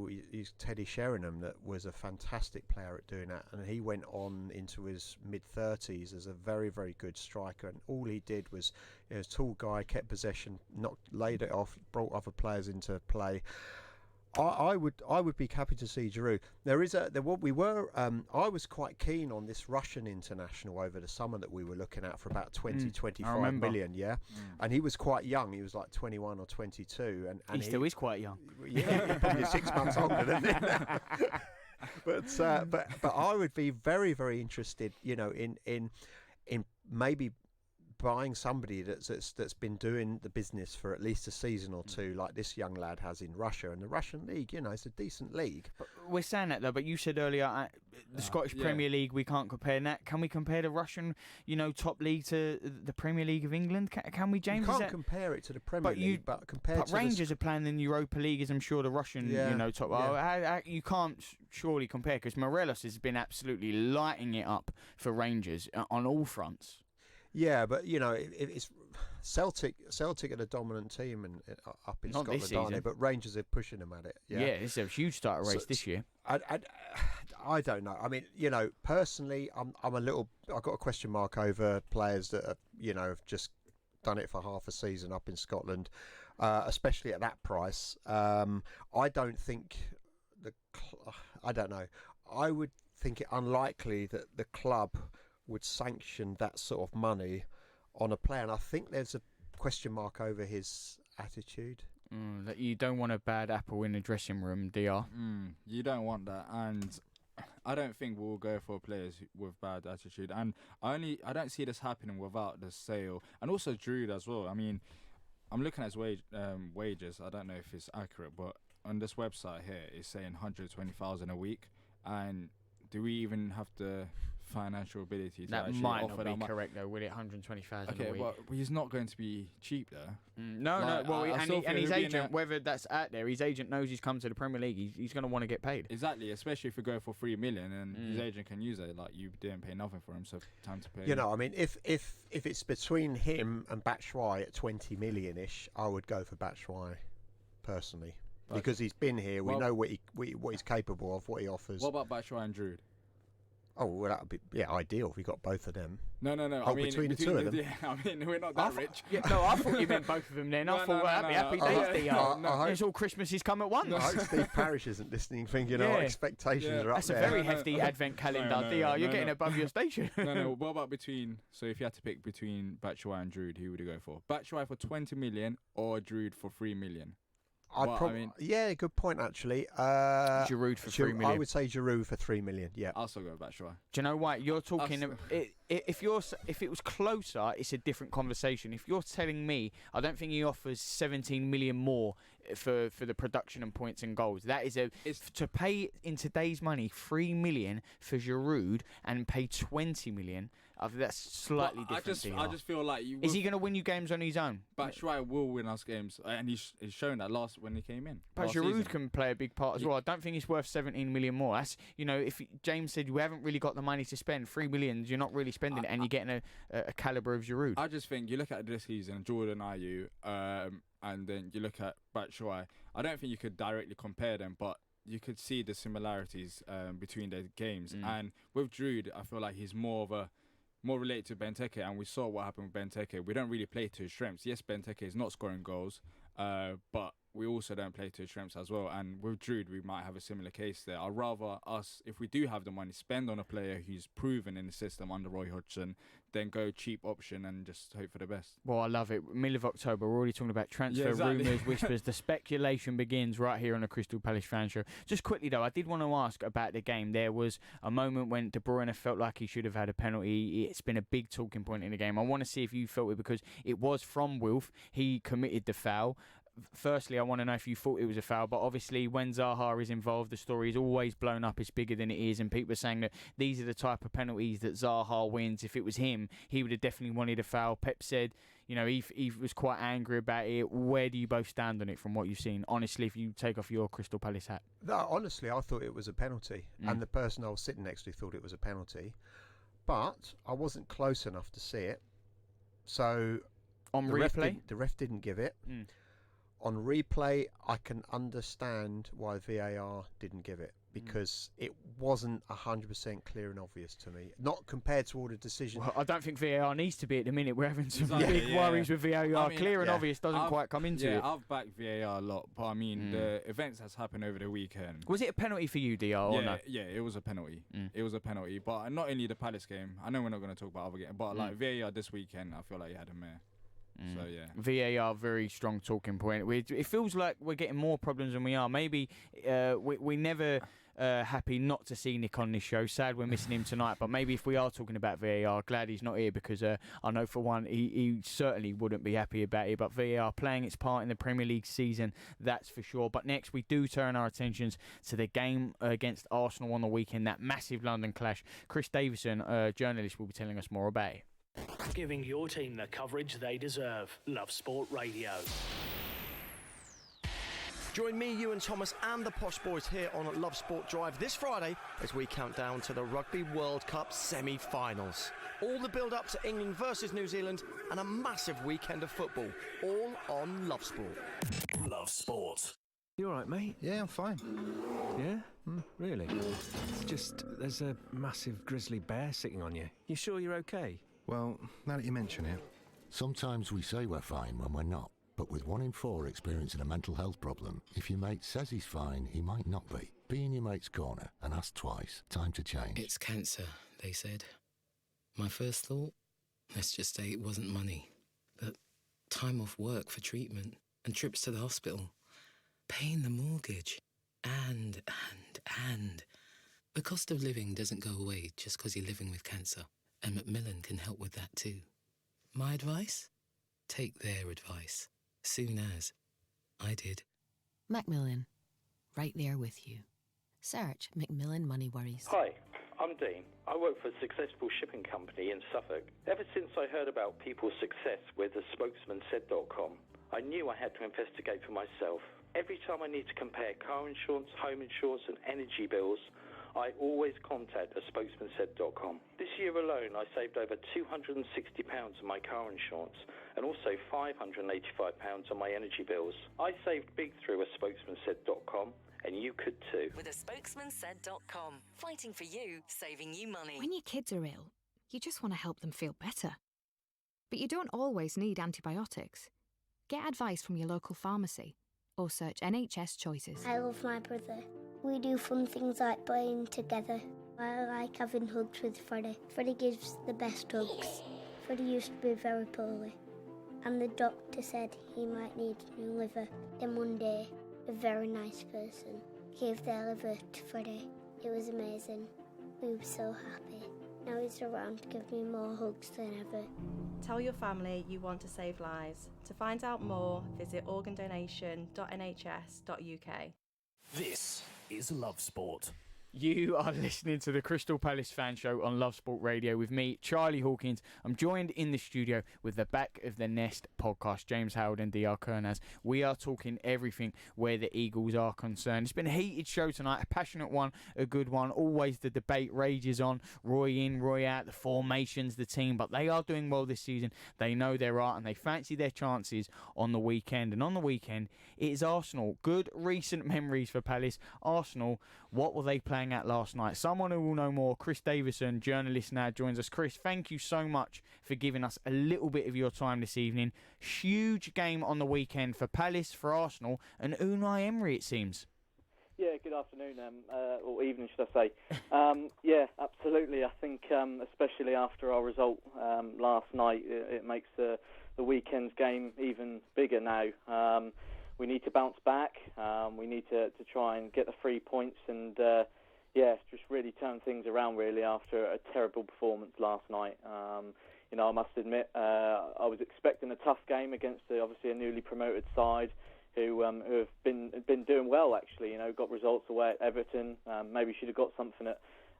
Teddy Sheringham, that was a fantastic player at doing that. And he went on into his mid-30s as a very, very good striker. And all he did was, a tall guy, kept possession, laid it off, brought other players into play. I would be happy to see Giroud. I was quite keen on this Russian international over the summer that we were looking at for about 25 million, and he was quite young. He was like 21 or 22, and he still is quite young. Yeah, probably 6 months older than him. But I would be very, very interested, in maybe buying somebody that's been doing the business for at least a season or two, like this young lad has in Russia, and the Russian league, it's a decent league. We're saying that though, but you said earlier the Scottish Premier League, we can't compare that. Can we compare the Russian, top league to the Premier League of England? Can we, James? You can't compare it to the Premier League, but compared to Rangers are playing in the Europa League, as I'm sure the Russian, top. You can't surely compare, because Morelos has been absolutely lighting it up for Rangers on all fronts. Yeah, but it's Celtic are the dominant team up in Not Scotland, aren't they? But Rangers are pushing them at it. Yeah, it's a huge starter race this year. I don't know. I mean, personally, I've got a question mark over players that have just done it for half a season up in Scotland, especially at that price. I don't think I don't know. I would think it unlikely that the club would sanction that sort of money on a player, and I think there's a question mark over his attitude. That you don't want a bad apple in the dressing room, DR. You don't want that, and I don't think we'll go for players with bad attitude. And I don't see this happening without the sale, and also Druid as well. I mean, I'm looking at his wages. I don't know if it's accurate, but on this website here, it's saying 120,000 a week, and do we even have the financial ability to that actually might offer not be that correct though, will it? 120,000 a okay, week. but he's not going to be cheap though. No. Well, and his agent, whether that's out there, his agent knows he's come to the Premier League. He's going to want to get paid. Exactly, especially if you go for 3 million and his agent can use it. Like, you didn't pay nothing for him, so time to pay. I mean, if it's between him and Batshuayi at 20 million ish, I would go for Batshuayi personally, because he's been here. We know what he's capable of, what he offers. What about Batshuayi and Druid? Oh, well, that would be ideal if we got both of them. No. I mean, between the two of them. Yeah, I mean, we're not that rich. I thought you meant both of them then. I thought, happy days, DR. It's all Christmases come at once. I hope Steve Parish isn't listening, thinking our expectations are up That's there. That's a very hefty advent calendar, DR. You're getting above your station. No. What about so if you had to pick between Batshuayi and Druid, who would you go for? Batshuayi for 20 million or Druid for 3 million? Good point actually. Giroud for 3 million. I would say Giroud for 3 million. Yeah, I'll still go Batshuayi. Do you know what you're talking? If it was closer, it's a different conversation. If you're telling me, I don't think he offers 17 million more for the production and points and goals. That is to pay in today's money 3 million for Giroud and pay 20 million. That's slightly different. I just feel like is he going to win you games on his own? Batshuayi will win us games, and he's shown that when he came in. But Giroud can play a big part as well. I don't think it's worth 17 million more. That's if James said we haven't really got the money to spend, 3 million, you're not really spending it, and you're getting a calibre of Giroud. I just think you look at this season, Jordan Ayew, and then you look at Batshuayi. I don't think you could directly compare them, but you could see the similarities between their games. And with Druid, I feel like he's more related to Benteke, and we saw what happened with Benteke. We don't really play to his strengths. Yes, Benteke is not scoring goals, but we also don't play to his strengths as well. And with Druid, we might have a similar case there. I'd rather us, if we do have the money, spend on a player who's proven in the system under Roy Hodgson, then go cheap option and just hope for the best. Well, I love it. Middle of October, we're already talking about transfer rumours, whispers. The speculation begins right here on the Crystal Palace Fan Show. Just quickly, though, I did want to ask about the game. There was a moment when De Bruyne felt like he should have had a penalty. It's been a big talking point in the game. I want to see if you felt it, because it was from Wilf. He committed the foul. Firstly, I want to know if you thought it was a foul, but obviously when Zaha is involved, the story is always blown up. It's bigger than it is, and people are saying that these are the type of penalties that Zaha wins. If it was him, he would have definitely wanted a foul. Pep said, he was quite angry about it. Where do you both stand on it from what you've seen? Honestly, if you take off your Crystal Palace hat. No, honestly, I thought it was a penalty, and the person I was sitting next to thought it was a penalty, but I wasn't close enough to see it. So on replay, the ref didn't give it. On replay, I can understand why VAR didn't give it, because it wasn't 100% clear and obvious to me. Not compared to all the decisions. Well, I don't think VAR needs to be at the minute. We're having some big worries with VAR. Clear and obvious doesn't quite come into it. I've backed VAR a lot, but I mean, the events that's happened over the weekend. Was it a penalty for you, DR, or no? Yeah, it was a penalty. It was a penalty, but not only the Palace game. I know we're not going to talk about other games, but like VAR this weekend, I feel like he had a mare. So yeah, VAR, very strong talking point. It feels like we're getting more problems than we are. Maybe we never happy not to see Nick on this show. Sad we're missing him tonight. But maybe if we are talking about VAR, glad he's not here, because I know for one he certainly wouldn't be happy about it. But VAR playing its part in the Premier League season, that's for sure. But next we do turn our attentions to the game against Arsenal on the weekend, that massive London clash. Chris Davison, journalist, will be telling us more about it. Giving your team the coverage they deserve. Love Sport Radio. Join me, you and Thomas and the Posh Boys here on Love Sport Drive this Friday as we count down to the Rugby World Cup semi-finals. All the build-up to England versus New Zealand and a massive weekend of football, all on Love Sport. Love Sport. You all right, mate? Yeah, I'm fine. Yeah? Really? It's just, there's a massive grizzly bear sitting on you. You sure you're okay? Well, now that you mention it. Sometimes we say we're fine when we're not. But with 1 in 4 experiencing a mental health problem, if your mate says he's fine, he might not be. Be in your mate's corner and ask twice. Time to change. It's cancer, they said. My first thought, let's just say it wasn't money, but time off work for treatment and trips to the hospital, paying the mortgage, and the cost of living doesn't go away just because you're living with cancer, and Macmillan can help with that too. My advice? Take their advice. Soon as. I did. Macmillan. Right there with you. Search Macmillan Money Worries. Hi, I'm Dean. I work for a successful shipping company in Suffolk. Ever since I heard about people's success with the spokesmansaid.com, I knew I had to investigate for myself. Every time I need to compare car insurance, home insurance and energy bills, I always contact a spokesmansaid.com. This year alone, I saved over £260 on my car insurance and also £585 on my energy bills. I saved big through a spokesmansaid.com, and you could too. With a spokesmansaid.com. Fighting for you, saving you money. When your kids are ill, you just want to help them feel better. But you don't always need antibiotics. Get advice from your local pharmacy or search NHS Choices. I love my brother. We do fun things like playing together. I like having hugs with Freddie. Freddie gives the best hugs. Freddie used to be very poorly, and the doctor said he might need a new liver. Then one day, a very nice person gave their liver to Freddie. It was amazing. We were so happy. Now he's around to give me more hugs than ever. Tell your family you want to save lives. To find out more, visit organdonation.nhs.uk. This is Love Sport. You are listening to the Crystal Palace Fan Show on Love Sport Radio with me, Charlie Hawkins. I'm joined in the studio with the Back of the Nest podcast, James Howard and DR Kernaz. We are talking everything where the Eagles are concerned. It's been a heated show tonight, a passionate one, a good one. Always the debate rages on, Roy in, Roy out, the formations, the team. But they are doing well this season. They know their art and they fancy their chances on the weekend. And on the weekend, it is Arsenal. Good recent memories for Palace. Arsenal, what were they playing at last night? Someone who will know more, Chris Davison, journalist, now joins us. Chris, thank you so much for giving us a little bit of your time this evening. Huge game on the weekend for Palace, for Arsenal, and Unai Emery, it seems. Yeah, good afternoon, or evening, should I say. Yeah, absolutely. I think, especially after our result last night, it makes the weekend's game even bigger now. We need to bounce back. We need to try and get the 3 points and just really turn things around really after a terrible performance last night. I must admit, I was expecting a tough game against obviously a newly promoted side who have been doing well actually. Got results away at Everton. Maybe should have got something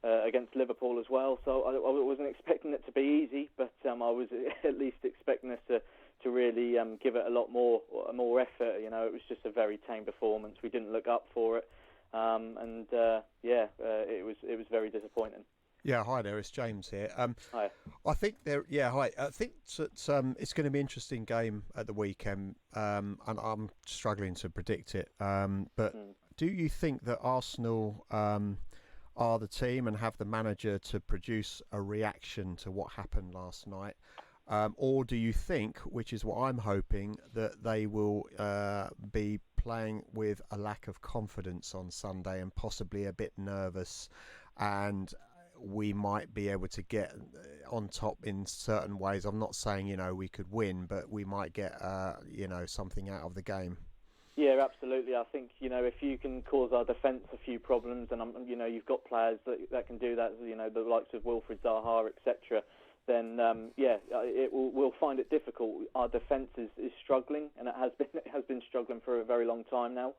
against Liverpool as well. So I wasn't expecting it to be easy, but I was at least expecting us to really give it a lot more effort. It was just a very tame performance. We didn't look up for it. It was very disappointing. Yeah, hi there. It's James here. Hi. I think hi. I think that it's going to be an interesting game at the weekend, and I'm struggling to predict it. But do you think that Arsenal are the team and have the manager to produce a reaction to what happened last night? Or do you think, which is what I'm hoping, that they will be playing with a lack of confidence on Sunday and possibly a bit nervous, and we might be able to get on top in certain ways. I'm not saying we could win, but we might get something out of the game. Yeah, absolutely. I think if you can cause our defence a few problems, and you've got players that can do that, the likes of Wilfried Zaha, etc. Then we'll find it difficult. Our defence is struggling, and it has been struggling for a very long time now.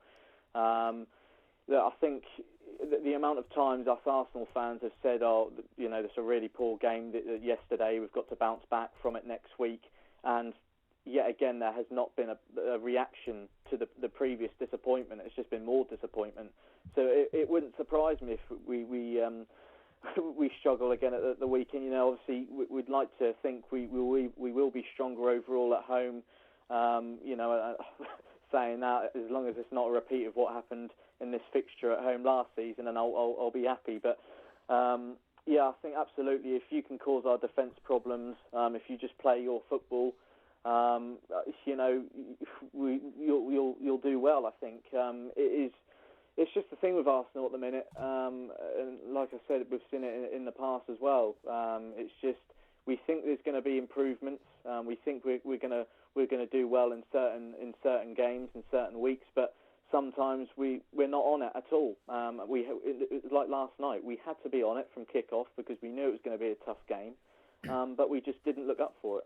I think the amount of times us Arsenal fans have said, it's a really poor game yesterday, we've got to bounce back from it next week, and yet again there has not been a reaction to the previous disappointment. It's just been more disappointment. So it wouldn't surprise me if we struggle again at the weekend. Obviously we'd like to think we will be stronger overall at home. Saying that, as long as it's not a repeat of what happened in this fixture at home last season, and I'll be happy. But I think absolutely, if you can cause our defence problems, if you just play your football, you'll do well. I think it's just the thing with Arsenal at the minute, and like I said, we've seen it in the past as well. It's just we think there's going to be improvements. We think we're going to do well in certain games in certain weeks, but sometimes we're not on it at all. It was like last night. We had to be on it from kick-off because we knew it was going to be a tough game, but we just didn't look up for it.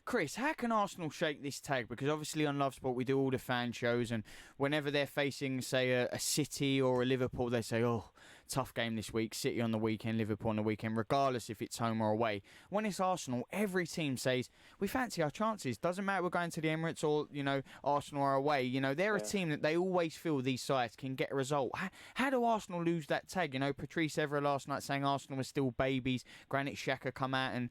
Chris, how can Arsenal shake this tag? Because obviously on Love Sport we do all the fan shows, and whenever they're facing, say, a City or a Liverpool, they say, tough game this week, City on the weekend, Liverpool on the weekend, regardless if it's home or away. When it's Arsenal, every team says, we fancy our chances. Doesn't matter we're going to the Emirates or, Arsenal are away. They're a team that they always feel these sides can get a result. How do Arsenal lose that tag? Patrice Evra last night saying Arsenal were still babies. Granit Xhaka come out and,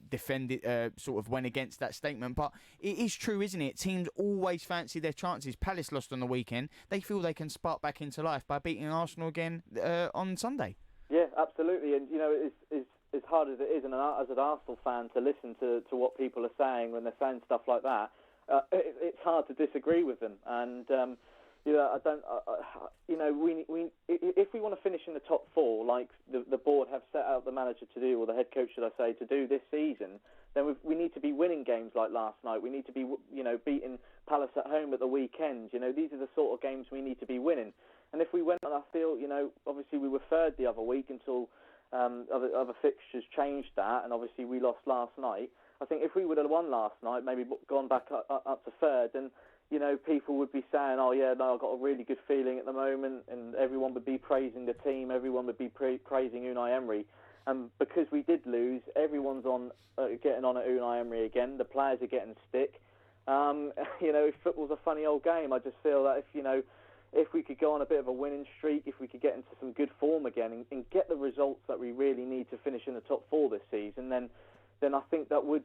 defend it, sort of went against that statement. But it is true, isn't it? Teams always fancy their chances. Palace lost on the weekend. They feel they can spark back into life by beating Arsenal again on Sunday. Yeah, absolutely. And, it's as hard as it is, and as an Arsenal fan, to listen to what people are saying when they're saying stuff like that, it's hard to disagree with them. And, if we want to finish in the top four, like the board have set out the manager to do, or the head coach, should I say, to do this season, then we need to be winning games like last night. We need to be, beating Palace at home at the weekend. These are the sort of games we need to be winning. And if we went on, I feel, obviously we were third the other week until other fixtures changed that, and obviously we lost last night. I think if we would have won last night, maybe gone back up to third, then, people would be saying, I've got a really good feeling at the moment, and everyone would be praising the team, everyone would be praising Unai Emery. And because we did lose, everyone's getting on at Unai Emery again. The players are getting stick. Football's a funny old game. I just feel that if we could go on a bit of a winning streak, if we could get into some good form again and get the results that we really need to finish in the top four this season, then I think that would,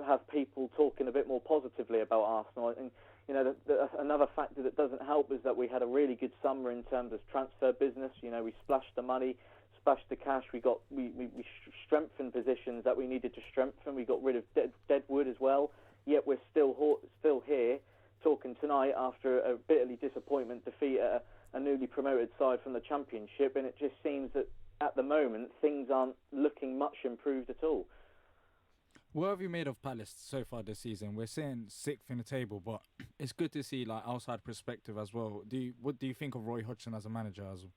have people talking a bit more positively about Arsenal. And, another factor that doesn't help is that we had a really good summer in terms of transfer business. We splashed the money, splashed the cash. We strengthened positions that we needed to strengthen. We got rid of Deadwood as well. Yet we're still here talking tonight after a bitterly disappointment defeat at a newly promoted side from the Championship, and it just seems that at the moment things aren't looking much improved at all. What have you made of Palace so far this season? We're saying 6th in the table, but it's good to see outside perspective as well. What do you think of Roy Hodgson as a manager as well?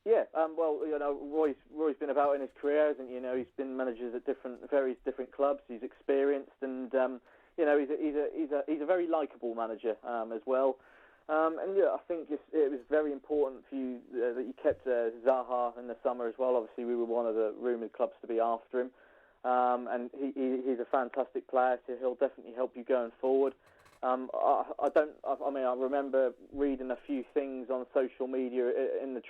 Yeah, Roy's been about in his career, hasn't he? He's been managers at various different clubs. He's experienced, and he's a very likeable manager as well. I think it was very important for you that you kept Zaha in the summer as well. Obviously, we were one of the rumoured clubs to be after him. And he's a fantastic player, so he'll definitely help you going forward. I remember reading a few things on social media in the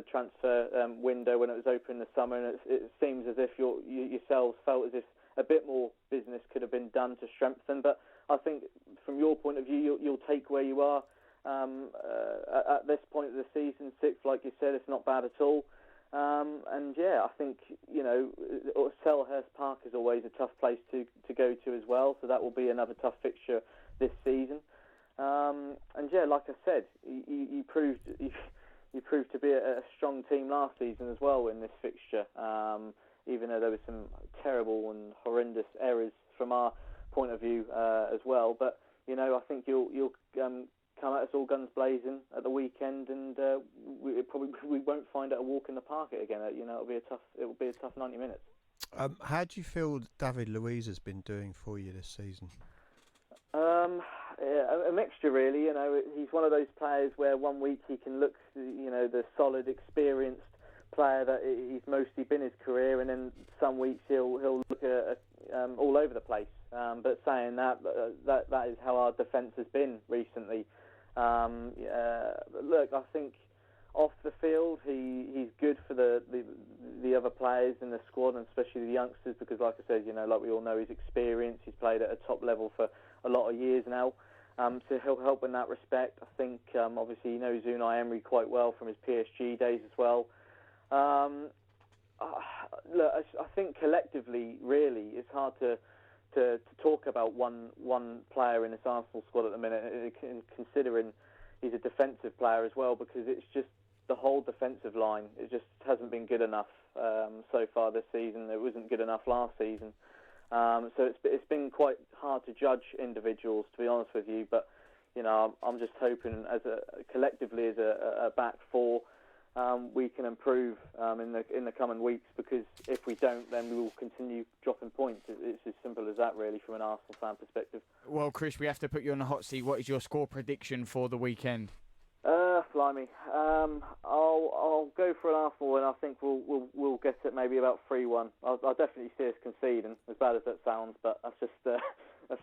transfer window when it was open in the summer, and it seems as if you yourselves felt as if a bit more business could have been done to strengthen. But I think from your point of view, you'll take where you are at this point of the season. 6th, like you said, it's not bad at all. I think Selhurst Park is always a tough place to go to as well, so that will be another tough fixture this season. Like I said, you proved you proved to be a strong team last season as well in this fixture. Even though there were some terrible and horrendous errors from our point of view as well, but I think you'll come at us all guns blazing at the weekend, and we won't find it a walk in the park again. It'll be a tough 90 minutes. How do you feel David Luiz has been doing for you this season? A mixture, really. He's one of those players where one week he can look, the solid, experienced player that he's mostly been his career, and then some weeks he'll look all over the place. But saying that is how our defence has been recently. Look, I think off the field he's good for the other players in the squad, and especially the youngsters, because like I said, like we all know, he's experienced. He's played at a top level for a lot of years now. So he'll help in that respect. I think obviously he knows Unai Emery quite well from his PSG days as well. Look, I think collectively, really, it's hard to talk about one player in this Arsenal squad at the minute, considering he's a defensive player as well, because it's just the whole defensive line. It just hasn't been good enough so far this season. It wasn't good enough last season. So it's been quite hard to judge individuals, to be honest with you. But I'm just hoping, collectively as a back four, we can improve in the coming weeks, because if we don't, then we will continue dropping points. It's as simple as that, really, from an Arsenal fan perspective. Well, Chris, we have to put you on the hot seat. What is your score prediction for the weekend? Blimey. I'll go for an Arsenal, and I think we'll get it maybe about 3-1. I'll definitely see us conceding, as bad as that sounds, but that's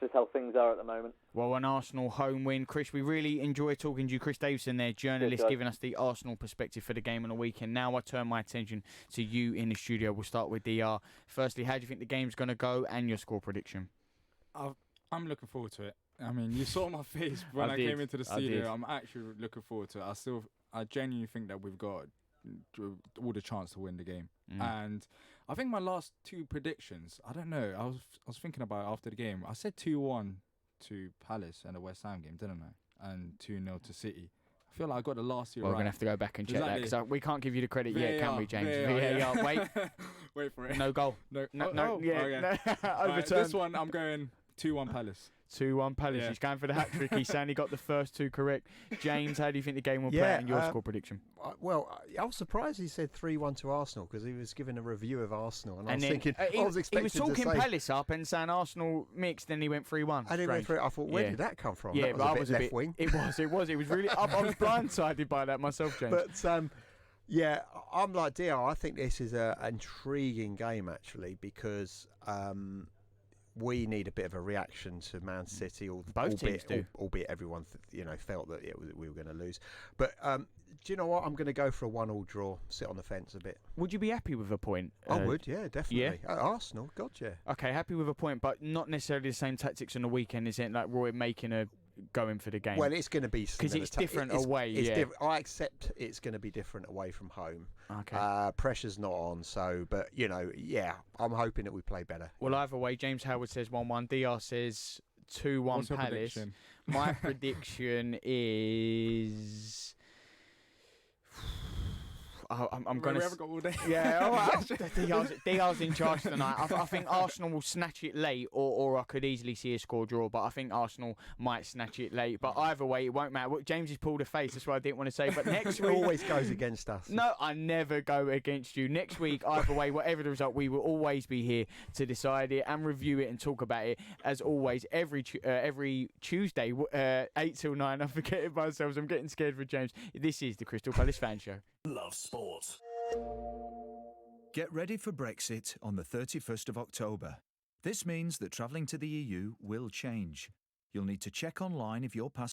just how things are at the moment. Well, an Arsenal home win. Chris, we really enjoy talking to you. Chris Davison there, journalist, giving us the Arsenal perspective for the game on the weekend. Now I turn my attention to you in the studio. We'll start with DR. Firstly, how do you think the game's going to go, and your score prediction? I'm looking forward to it. I mean, you saw my face when I came into the studio. I'm actually looking forward to it. I genuinely think that we've got all the chance to win the game. And I think my last two predictions, I don't know. I was thinking about it after the game. I said 2-1 to Palace and the West Ham game, didn't I? And 2-0 to City. I feel like I got the last two right. We're going to have to go back and check that, because we can't give you the credit yet, can we, James? VAR. Wait. Wait for it. No goal. No. Okay. Overturned. This one, I'm going 2-1 Palace. 2-1 Palace. Yeah. He's going for the hat-trick. He's saying he got the first two correct. James, how do you think the game will play out in your score prediction? Well, I was surprised he said 3-1 to Arsenal, because he was giving a review of Arsenal, and I was then, thinking, he was talking Palace up and saying Arsenal mixed, then he went 3-1. And he went 3. I thought, where did that come from? Yeah, that was a bit left wing. It was really. I was blindsided by that myself, James. But yeah, I'm like DR. I think this is an intriguing game, actually, because we need a bit of a reaction to Man City. Both teams do. Albeit everyone felt that we were going to lose. But do you know what? I'm going to go for a 1-1 draw, sit on the fence a bit. Would you be happy with a point? I would, yeah, definitely. Yeah? Arsenal, God, yeah. Okay, happy with a point, but not necessarily the same tactics on the weekend, is it? Like Roy going for the game. Well, it's going to be because it's different away. I accept it's going to be different away from home. Okay. Pressure's not on, but I'm hoping that we play better. Well, either way, James Howard says 1-1. DR says 2-1 Palace. Prediction? My prediction is. I'm going to. We haven't got all day. Yeah, all right. DR's in charge tonight. I think Arsenal will snatch it late, or I could easily see a score draw, but I think Arsenal might snatch it late. But either way, it won't matter. James has pulled a face, that's what I didn't want to say. But next week. always goes against us. No, I never go against you. Next week, either way, whatever the result, we will always be here to decide it and review it and talk about it. As always, every Tuesday, 8 till 9. I'm forgetting myself. I'm getting scared for James. This is the Crystal Palace Fan Show. Love sport. Get ready for Brexit on the 31st of October. This means that travelling to the EU will change. You'll need to check online if your passport